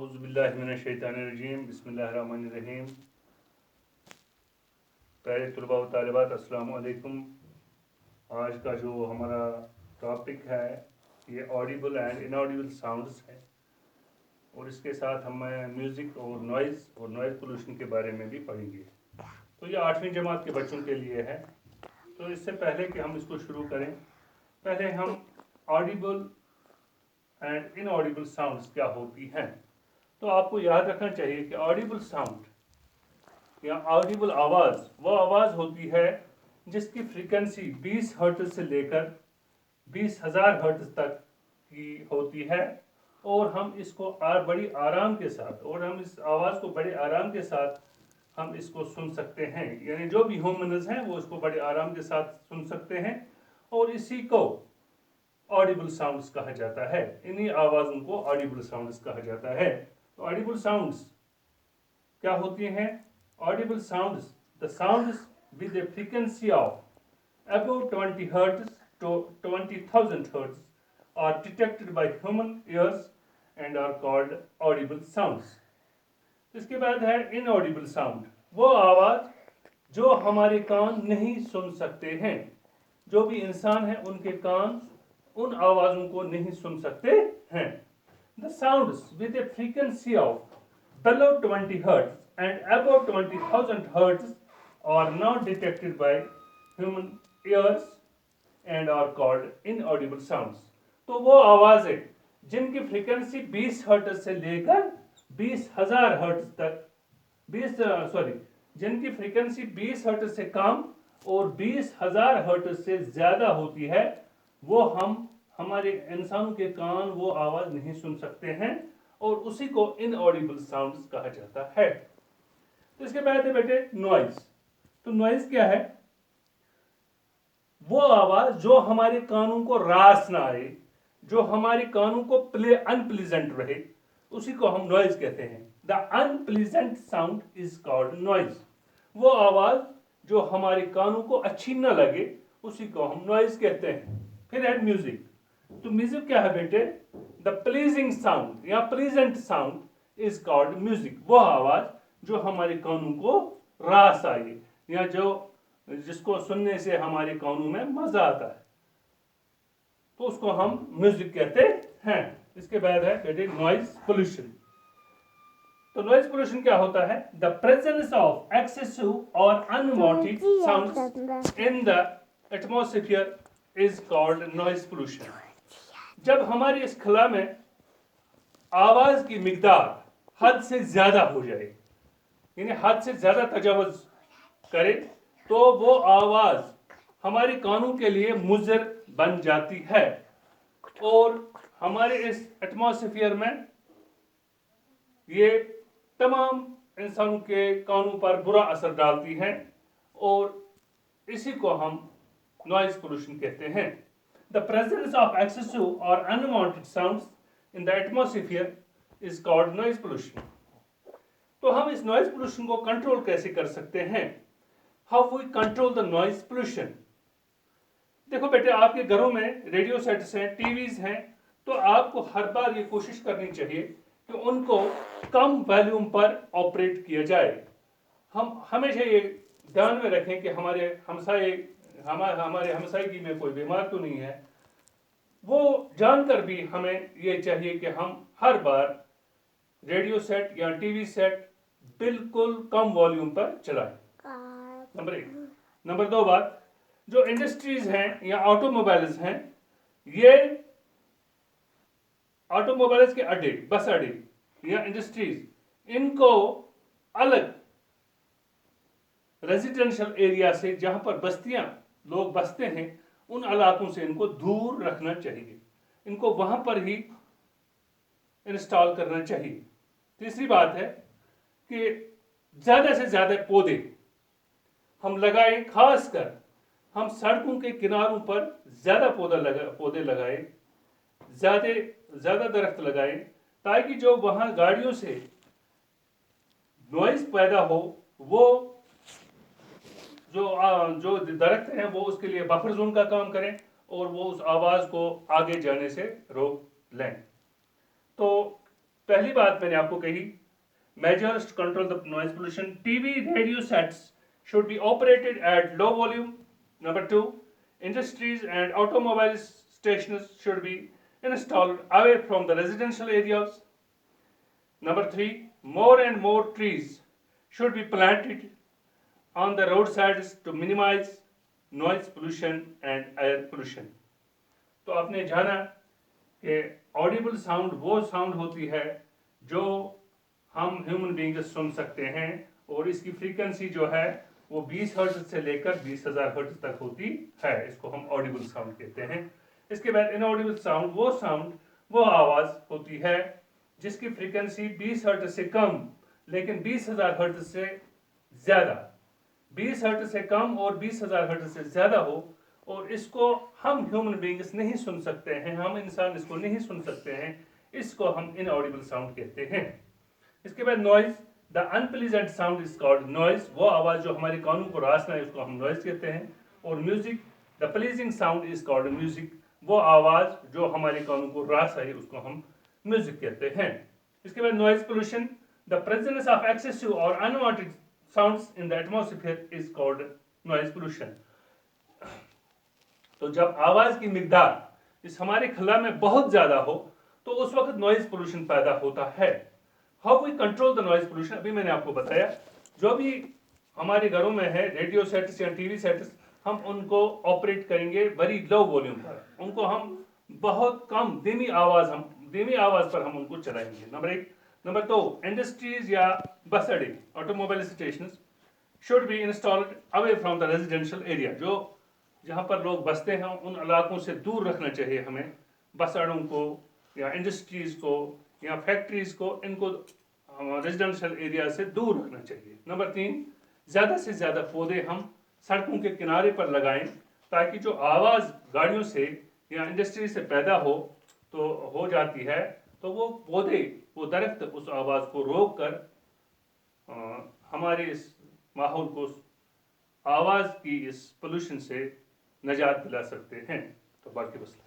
अऊज़ु बिल्लाहि मिनश्शैतानिर्रजीम बिस्मिल्लाहिर्रहमानिर्रहीम। प्यारे तलबा व तालिबात, अस्सलामु अलैकुम। आज का जो हमारा टॉपिक है ये ऑडिबल एंड इनऑडिबल साउंड्स है, और इसके साथ हम म्यूज़िक और नॉइज़ पोल्यूशन के बारे में भी पढ़ेंगे। तो ये 8वीं जमात के बच्चों के लिए है। तो इससे पहले कि हम इसको शुरू करें, पहले हम ऑडिबल एंड इनऑडिबल साउंड्स क्या होती हैं। तो आपको याद रखना चाहिए कि ऑडिबल साउंड या ऑडिबल आवाज़ वो आवाज़ होती है जिसकी फ्रीक्वेंसी 20 हर्ट्ज से लेकर 20,000 हर्ट्ज तक की होती है, और हम इसको बड़ी आराम के साथ, और हम इस आवाज़ को बड़े आराम के साथ हम इसको सुन सकते हैं। यानी जो भी ह्यूमन्स हैं वो इसको बड़े आराम के साथ सुन सकते हैं, और इसी को ऑडिबल साउंड्स कहा जाता है। इन्हीं आवाज़ों को ऑडिबल साउंड्स कहा जाता है। तो ऑडिबल साउंड्स क्या होती हैं? Audible sounds, the sounds with A frequency of above 20 hertz to 20,000 hertz are detected by human ears and are called audible sounds. इसके बाद है inaudible sound, वो आवाज़ जो हमारे कान नहीं सुन सकते हैं। जो भी इंसान है उनके कान उन आवाज़ों को नहीं सुन सकते हैं। The sounds with a frequency of below 20 hertz and above 20,000 hertz are not detected by human ears and are called inaudible sounds. तो वो आवाज़ें जिनकी फ्रीक्वेंसी 20 हर्ट्ज से लेकर 20,000 हर्ट्ज तक, जिनकी फ्रीक्वेंसी 20 हर्ट्ज से कम और 20,000 हर्ट्ज से ज़्यादा होती है, वो हमारे इंसानों के कान वो आवाज़ नहीं सुन सकते हैं, और उसी को इनऑडिबल साउंड्स कहा जाता है। तो इसके बाद है बेटे नॉइज़। तो नॉइज़ क्या है? वो आवाज़ जो हमारे कानों को रास ना आए, जो हमारे कानों को अनप्लीजेंट रहे, उसी को हम नॉइज़ कहते हैं। The unpleasant sound is called noise. वो आवाज़ जो हमारे कानों को अच्छी न लगे, उसी को हम नॉइज़ कहते हैं। फिर है म्यूजिक। तो म्यूजिक क्या है बेटे? द प्लीजिंग साउंड या pleasant sound is called music. वो आवाज़ जो हमारे कानों को रास आए, या जिसको सुनने से हमारे कानों में मजा आता है, तो उसको हम म्यूजिक कहते हैं। इसके बाद है बेटे नॉइज पोल्यूशन। तो नॉइज पोल्यूशन क्या होता है? द प्रेजेंस ऑफ एक्सेसिव और unwanted sounds in the atmosphere is called noise pollution. जब हमारे इस खला में आवाज की मिकदार हद से ज्यादा हो जाए, यानी हद से ज्यादा तजावुज करे, तो वो आवाज हमारे कानों के लिए मुज़र बन जाती है, और हमारे इस एटमॉस्फेयर में ये तमाम इंसानों के कानों पर बुरा असर डालती है, और इसी को हम नॉइज पोल्यूशन कहते हैं। द प्रेजेंस ऑफ एक्सेसिव और unwanted sounds in the atmosphere is called noise pollution. तो हम इस नॉइज पोल्यूशन को कंट्रोल कैसे कर सकते हैं? How we control the noise pollution? देखो बेटे, आपके घरों में रेडियो सेट्स हैं, टीवीज हैं, तो आपको हर बार ये कोशिश करनी चाहिए कि उनको कम वॉल्यूम पर ऑपरेट किया जाए। हम हमेशा ये ध्यान में रखें कि हमारे हमसायगी में कोई बीमार तो नहीं है। वो जानकर भी हमें ये चाहिए कि हम हर बार रेडियो सेट या टीवी सेट बिल्कुल कम वॉल्यूम पर चलाएं। नंबर 1। नंबर 2 बात, जो इंडस्ट्रीज हैं या ऑटोमोबाइल्स हैं, ये ऑटोमोबाइल्स के अड्डे, बस अड्डे या इंडस्ट्रीज, इनको अलग रेजिडेंशियल एरिया से, जहां पर बस्तियां लोग बसते हैं, उन इलाकों से इनको दूर रखना चाहिए। इनको वहां पर ही इंस्टॉल करना चाहिए। तीसरी बात है कि ज्यादा से ज्यादा पौधे हम लगाएं, खासकर हम सड़कों के किनारों पर ज्यादा पौधे लगाएं, ज्यादा दरख्त लगाएं, ताकि जो वहां गाड़ियों से नॉइज पैदा हो, वो जो दरख्त हैं वो उसके लिए बफर जोन का काम करें, और वो उस आवाज को आगे जाने से रोक लें। तो पहली बात मैंने आपको कही, measures to control the noise pollution. TV radio sets should be operated at low volume. Number two, industries and automobile stations should be installed away from the residential areas. Number three, more and more trees should be planted on the roadsides to minimize noise pollution and air pollution. तो आपने जाना कि Audible sound वो sound होती है जो हम human being सुन सकते हैं, और इसकी फ्रीक्वेंसी जो है वो 20 हर्ट्ज से लेकर 20,000 हर्ट्ज तक होती है। इसको हम ऑडिबल साउंड कहते हैं। इसके बाद इनऑडिबल साउंड वो आवाज़ होती है जिसकी फ्रीक्वेंसी 20 हर्ट्ज से कम लेकिन 20,000 हर्ट्ज से ज़्यादा, 20 हर्ट्ज से कम और 20,000 हर्ट्ज से ज़्यादा हो, और इसको हम ह्यूमन बीइंग्स नहीं सुन सकते हैं, हम इंसान इसको नहीं सुन सकते हैं, इसको हम इनऑडिबल साउंड कहते हैं। इसके बाद noise, the unpleasant sound is called noise, वो आवाज़ जो हमारे कानों को रास ना है उसको हम नॉइज कहते हैं। और music, the pleasing sound is called music, वो आवाज़ जो हमारे कानों को रास है उसको हम म्यूजिक कहते हैं। इसके बाद noise pollution, the presence of excessive और unwanted sounds in the atmosphere is called noise pollution. तो जब आवाज़ की मिकदार इस हमारे खला में बहुत ज़्यादा हो तो उस वक्त नॉइज पोल्यूशन पैदा होता है। How we control the noise pollution, अभी मैंने आपको बताया, जो भी हमारे घरों में है रेडियो सेट्स या टीवी सेट्स, हम उनको ऑपरेट करेंगे वेरी लो वॉल्यूम पर, उनको हम बहुत कम धीमी आवाज़ पर हम उनको चलाएंगे। नंबर एक। नंबर दो, इंडस्ट्रीज या बस अड्डे, automobile station should be installed away from the residential area, जो जहाँ पर लोग बसते हैं उन इलाकों से दूर रखना चाहिए हमें, बस अड्डों को या इंडस्ट्रीज़ को या फैक्ट्रीज़ को, इनको रेजिडेंशियल एरिया से दूर रखना चाहिए। नंबर तीन, ज़्यादा से ज़्यादा पौधे हम सड़कों के किनारे पर लगाएं ताकि जो आवाज़ गाड़ियों से या इंडस्ट्री से पैदा हो जाती है, तो वो पौधे, वो दरख्त उस आवाज़ को रोक कर हमारे इस माहौल को आवाज़ की इस पोल्यूशन से निजात दिला सकते हैं। तो बाकी बस।